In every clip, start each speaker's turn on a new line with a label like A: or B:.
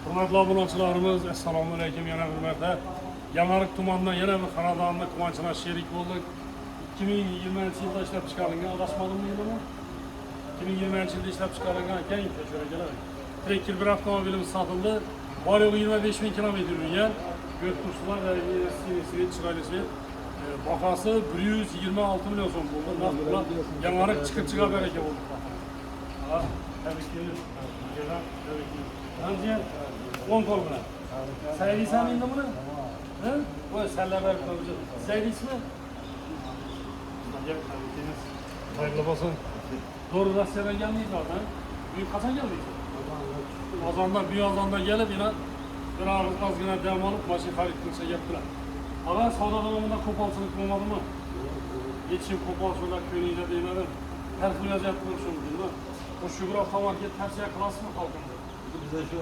A: Hürmetli abunatçılarımız, Esselamu Aleyküm yana hürmetler. Yanarık tumandan yana bir xanadanda kıvançına şerik olduk. 2020 yılda işlep çıkarılgan, adasmadım mı yılımı? 2020 yılda işlep çıkarılgan iken şöyle gelelim. Tekil bir avtomobilimiz satıldı. Var yoğu 25.000 kilometre yürüyen. Gök kurslar ve sinisi, çıraylısı. Bakası 126 milyon son buldu. Nakla yanarık çıkıp bereke oldu. Tebrik ediyoruz. Tebrik ediyoruz. Önce 10 koluna. Sevdiysen miydi bunu? Hı? Bu senle ver koyucu. Sevdiysi mi? Gel tebrik ediyoruz. Hayırlı olsun. Doğru Rusya'dan gelmeyiz zaten. Büyük kaçan gelmeyiz? Azanda, büyük azanda gelip yine bir az yine devam alıp maçı kayıtlıksa yaptılar. Ama sağda döneminde kopalsılık olmadı mı? Geçim kopalsılık köyüyle değmedim. Her fiyat yapmışım değil mi? O şükür avtomarket her şeye klas mı kalkındı?
B: Bize şu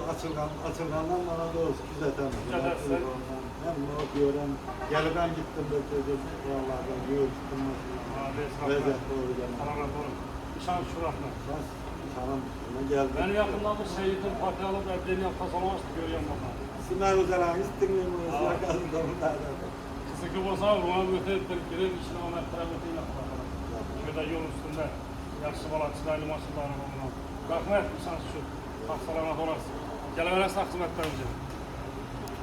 B: açılgandan bana doğrusu güzeltemez.
A: Güzeltemez.
B: Hem o diyorum, geliden gittim bekledim. Vallahi göğüstüm. Lezzet doğru gelmez.
A: Sana doğru. İşan şurasına.
B: Sanam geldim.
A: Beni yakında bu şehidin patyalı ve beni yaptasalamıştı görüyorum bakalım.
B: Sınav üzerine istimliyim bu yakasın da bunlardan.
A: Kısıkı olsa Ruhan öte ettirip girer, işini ona ettiremedi yapar. Şurada yol üstünde yaxşı bala çıraylı maşınlarına. Rahmet, işan şu. Taksalarına dolaşsın. Geleverəsin hizmetlerimize.